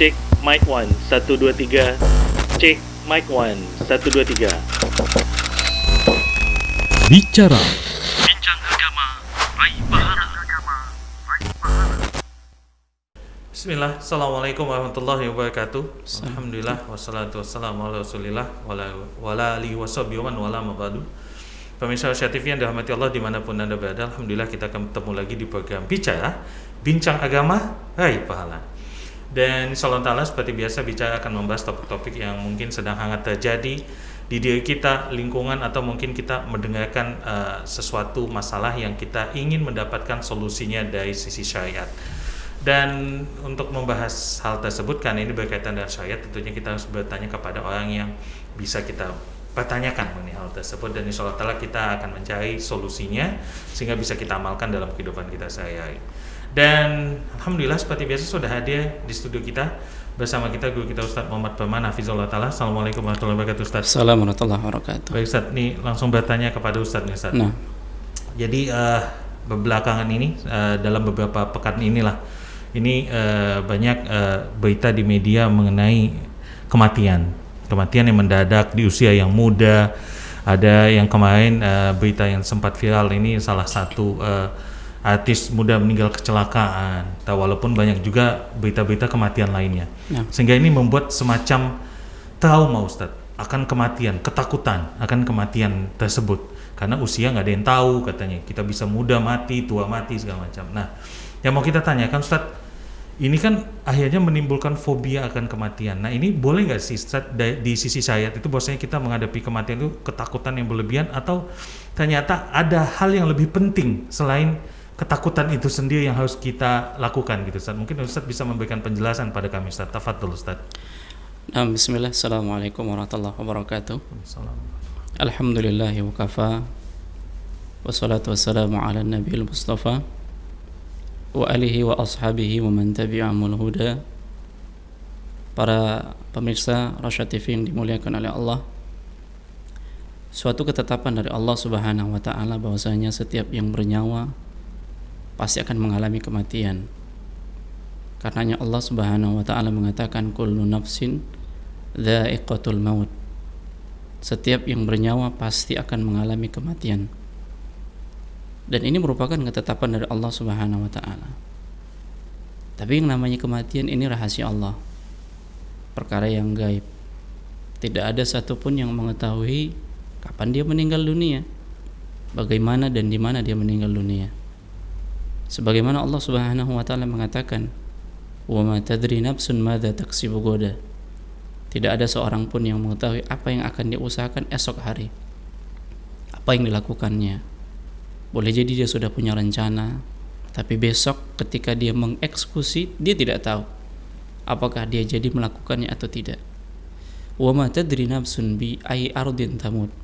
Cek mic 1 1 2 3. Cek mic 1 1 2 3. Bicara Bincang agama, raih pahala. Bismillah, Assalamualaikum warahmatullahi wabarakatuh. Alhamdulillah, wassalatu wassalamu ala rasulillah wala alihi washabihi wa man wala mabadu. Pemirsa Asia TV yang dirahmati Allah dimanapun Anda berada, Alhamdulillah kita akan bertemu lagi di program Bicara, Bincang Agama, Raih Pahala. Dan insyaallah ta'ala seperti biasa Bicara akan membahas topik-topik yang mungkin sedang hangat terjadi di diri kita, lingkungan, atau mungkin kita mendengarkan sesuatu masalah yang kita ingin mendapatkan solusinya dari sisi syariat. Dan untuk membahas hal tersebut, karena ini berkaitan dengan syariat, tentunya kita harus bertanya kepada orang yang bisa kita pertanyakan mengenai hal tersebut, dan insyaallah ta'ala kita akan mencari solusinya sehingga bisa kita amalkan dalam kehidupan kita sehari-hari. Dan Alhamdulillah seperti biasa sudah hadir di studio kita bersama kita guru kita Ustaz Muhammad Firman Hafizullah Ta'ala. Assalamualaikum warahmatullahi wabarakatuh Ustaz. Assalamualaikum warahmatullahi wabarakatuh. Baik Ustaz, nih langsung bertanya kepada Ustaz nih Ustaz. Nah, Jadi belakangan ini dalam beberapa pekan inilah ini banyak berita di media mengenai kematian yang mendadak di usia yang muda. Ada yang kemarin berita yang sempat viral ini, salah satu artis muda meninggal kecelakaan. Walaupun banyak juga berita-berita kematian lainnya. Ya. Sehingga ini membuat semacam trauma Ustadz akan kematian, ketakutan akan kematian tersebut. Karena usia nggak ada yang tahu katanya. Kita bisa muda mati, tua mati, segala macam. Nah, yang mau kita tanyakan Ustadz, ini kan akhirnya menimbulkan fobia akan kematian. Nah, ini boleh nggak sih Ustaz, di sisi syariat itu bahwasanya kita menghadapi kematian itu ketakutan yang berlebihan, atau ternyata ada hal yang lebih penting selain ketakutan itu sendiri yang harus kita lakukan gitu Ustaz? Mungkin Ustaz bisa memberikan penjelasan pada kami Ustaz. Tafadhol Ustaz. Bismillah, Assalamualaikum warahmatullahi wabarakatuh. Assalamualaikum. Alhamdulillahi wa kafa, wassalatu wassalamu ala nabiyil mustafa wa alihi wa ashabihi wa man tabi'ahumul huda. Para pemirsa Rasyad TV yang dimuliakan oleh Allah, suatu ketetapan dari Allah Subhanahu wa taala bahwasanya setiap yang bernyawa pasti akan mengalami kematian. Karenanya Allah Subhanahu wa taala mengatakan kullu nafsin dha'iqatul maut. Setiap yang bernyawa pasti akan mengalami kematian. Dan ini merupakan ketetapan dari Allah Subhanahu wa taala. Tapi yang namanya kematian ini rahasia Allah, perkara yang gaib. Tidak ada satupun yang mengetahui kapan dia meninggal dunia, bagaimana dan di mana dia meninggal dunia. Sebagaimana Allah Subhanahu wa taala mengatakan, "Wa ma tadri nafsun madza taksibu ghadan." Tidak ada seorang pun yang mengetahui apa yang akan dia usahakan esok hari, apa yang dilakukannya. Boleh jadi dia sudah punya rencana, tapi besok ketika dia mengeksekusi, dia tidak tahu apakah dia jadi melakukannya atau tidak. Wa ma tadri nafsun bi ayyi ardin tamut.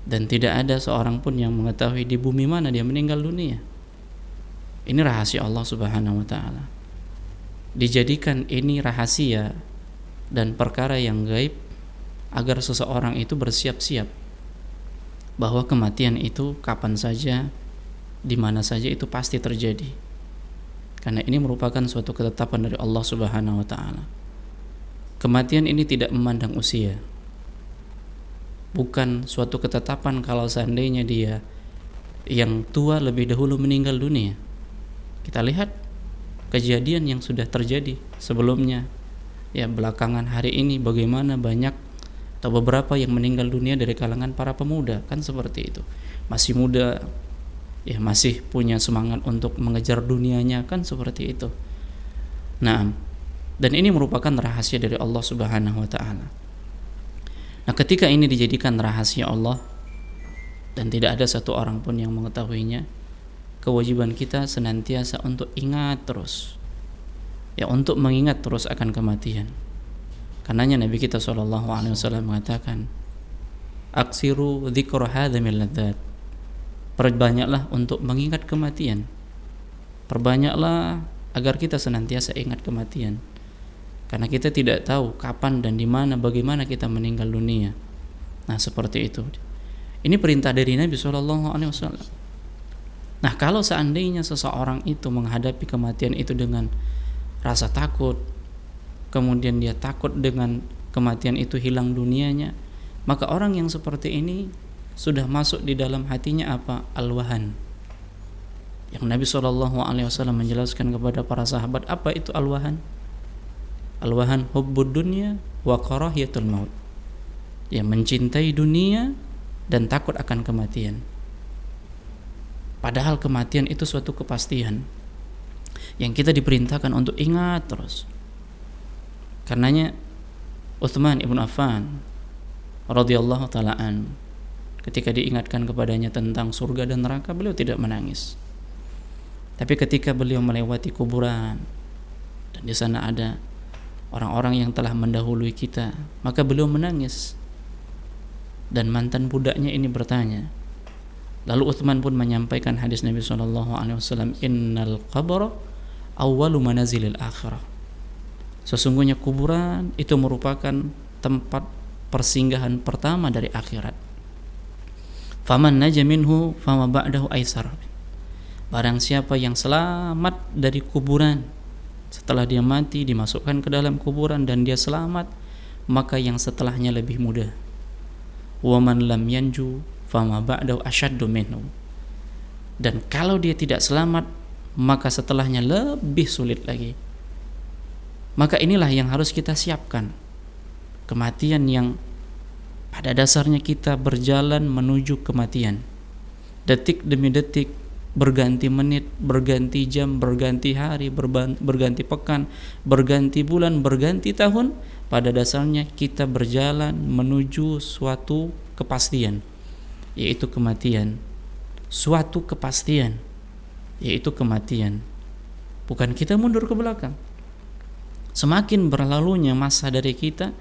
Dan tidak ada seorang pun yang mengetahui di bumi mana dia meninggal dunia. Ini rahasia Allah Subhanahu wa taala. Dijadikan ini rahasia dan perkara yang gaib agar seseorang itu bersiap-siap bahwa kematian itu kapan saja, di mana saja itu pasti terjadi. Karena ini merupakan suatu ketetapan dari Allah Subhanahu wa taala. Kematian ini tidak memandang usia. Bukan suatu ketetapan kalau seandainya dia yang tua lebih dahulu meninggal dunia. Kita lihat kejadian yang sudah terjadi sebelumnya. Ya, belakangan hari ini bagaimana banyak atau beberapa yang meninggal dunia dari kalangan para pemuda, kan seperti itu. Masih muda, ya masih punya semangat untuk mengejar dunianya, kan seperti itu. Nah, dan ini merupakan rahasia dari Allah Subhanahu wa taala. Nah, ketika ini dijadikan rahasia Allah dan tidak ada satu orang pun yang mengetahuinya, kewajiban kita senantiasa untuk ingat terus, ya, untuk mengingat terus akan kematian. Karenanya Nabi kita SAW mengatakan, aksiru dzikra hadza min ladzat. Perbanyaklah untuk mengingat kematian. Perbanyaklah agar kita senantiasa ingat kematian. Karena kita tidak tahu kapan dan di mana, bagaimana kita meninggal dunia. Nah, seperti itu. Ini perintah dari Nabi SAW. Nah, kalau seandainya seseorang itu menghadapi kematian itu dengan rasa takut, kemudian dia takut dengan kematian itu hilang dunianya, maka orang yang seperti ini sudah masuk di dalam hatinya apa? Al-wahan. Yang Nabi SAW menjelaskan kepada para sahabat, apa itu al-wahan? Al-wahan hubbud dunya wa karahiyatul maut. Ya, mencintai dunia dan takut akan kematian. Padahal kematian itu suatu kepastian yang kita diperintahkan untuk ingat terus. Karenanya Utsman ibn Affan radhiyallahu taala an, ketika diingatkan kepadanya tentang surga dan neraka, beliau tidak menangis. Tapi ketika beliau melewati kuburan dan di sana ada orang-orang yang telah mendahului kita, maka beliau menangis. Dan mantan budaknya ini bertanya. Lalu Utsman pun menyampaikan hadis Nabi SAW, innal qabra awwalu manazilil akhirah. Sesungguhnya kuburan itu merupakan tempat persinggahan pertama dari akhirat. Faman naja minhu fama ba'dahu aisar. Barang siapa yang selamat dari kuburan, setelah dia mati dimasukkan ke dalam kuburan dan dia selamat, maka yang setelahnya lebih mudah. Wa man lam yanju fama ba'dahu ashaddu minhu. Dan kalau dia tidak selamat, maka setelahnya lebih sulit lagi. Maka inilah yang harus kita siapkan. Kematian yang pada dasarnya kita berjalan menuju kematian. Detik demi detik, berganti menit, berganti jam, berganti hari, berganti pekan, berganti bulan, berganti tahun. Pada dasarnya kita berjalan menuju suatu kepastian, yaitu kematian. Suatu kepastian, yaitu kematian. Bukan kita mundur ke belakang. Semakin berlalunya masa dari kita,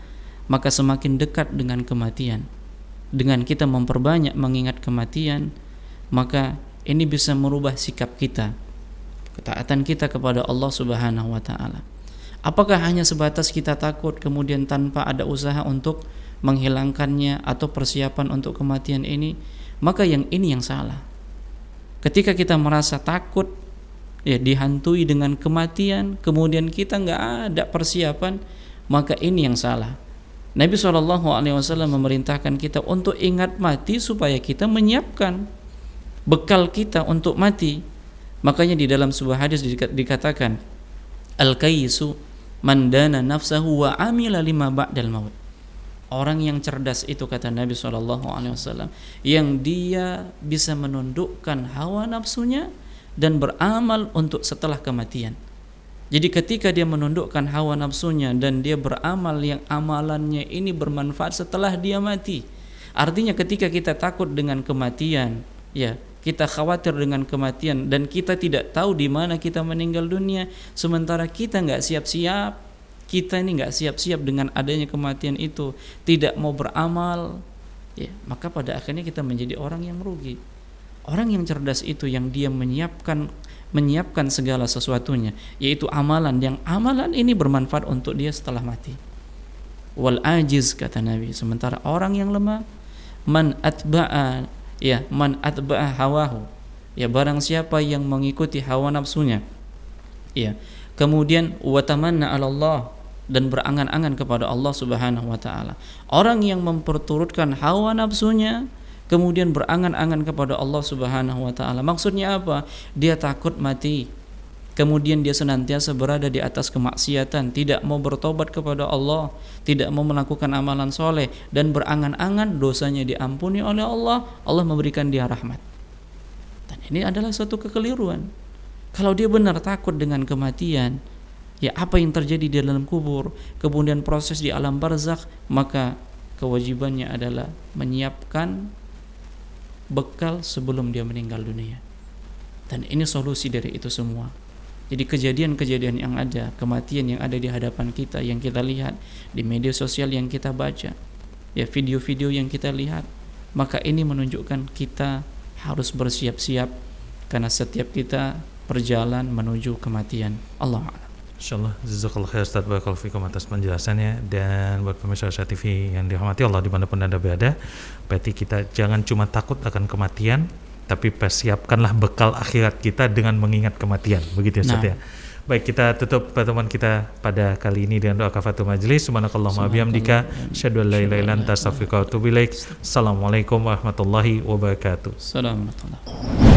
maka semakin dekat dengan kematian. Dengan kita memperbanyak mengingat kematian, maka ini bisa merubah sikap kita, ketaatan kita kepada Allah Subhanahu wa taala. Apakah hanya sebatas kita takut kemudian tanpa ada usaha untuk menghilangkannya atau persiapan untuk kematian ini? Maka yang ini yang salah. Ketika kita merasa takut, ya, dihantui dengan kematian, kemudian kita nggak ada persiapan, maka ini yang salah. Nabi SAW memerintahkan kita untuk ingat mati supaya kita menyiapkan bekal kita untuk mati. Makanya di dalam sebuah hadis dikatakan, al-kayyisu man dana nafsahu wa amila lima ba'dal maut. Orang yang cerdas itu, kata Nabi SAW, yang dia bisa menundukkan hawa nafsunya dan beramal untuk setelah kematian. Jadi ketika dia menundukkan hawa nafsunya dan dia beramal yang amalannya ini bermanfaat setelah dia mati. Artinya ketika kita takut dengan kematian, ya, kita khawatir dengan kematian dan kita tidak tahu di mana kita meninggal dunia, sementara kita nggak siap-siap, kita ini nggak siap-siap dengan adanya kematian itu, tidak mau beramal, ya, maka pada akhirnya kita menjadi orang yang merugi. Orang yang cerdas itu yang dia menyiapkan segala sesuatunya, yaitu amalan, yang amalan ini bermanfaat untuk dia setelah mati. Wal ajiz, kata Nabi, sementara orang yang lemah, man atba'a hawahu, ya, barang siapa yang mengikuti hawa nafsunya, ya, kemudian wa tamanna 'ala Allah, dan berangan-angan kepada Allah Subhanahu wa taala. Orang yang memperturutkan hawa nafsunya kemudian berangan-angan kepada Allah Subhanahu wa taala, maksudnya apa? Dia takut mati, kemudian dia senantiasa berada di atas kemaksiatan, tidak mau bertobat kepada Allah, tidak mau melakukan amalan soleh, dan berangan-angan dosanya diampuni oleh Allah, Allah memberikan dia rahmat. Dan ini adalah suatu kekeliruan. Kalau dia benar takut dengan kematian, ya, apa yang terjadi di dalam kubur, kemudian proses di alam barzakh, maka kewajibannya adalah menyiapkan bekal sebelum dia meninggal dunia. Dan ini solusi dari itu semua. Jadi kejadian-kejadian yang ada, kematian yang ada di hadapan kita, yang kita lihat di media sosial, yang kita baca, ya, video-video yang kita lihat, maka ini menunjukkan kita harus bersiap-siap karena setiap kita berjalan menuju kematian. Allah a'lam. Insyaallah, jazakallahu khair Ustaz, barakallahu fikum atas penjelasannya. Dan buat pemirsa Syah TV yang dirahmati Allah dimanapun Anda berada, berarti kita jangan cuma takut akan kematian, tapi persiapkanlah bekal akhirat kita dengan mengingat kematian. Begitu ya Ustaz, ya. Baik, kita tutup pertemuan kita pada kali ini dengan doa kafaratul majelis. Subhanakallahumma bihamdika asyhadu an la ilaha illa anta astaghfiruka wa atubu ilaik. Assalamualaikum warahmatullahi wabarakatuh. Assalamualaikum warahmatullahi wabarakatuh.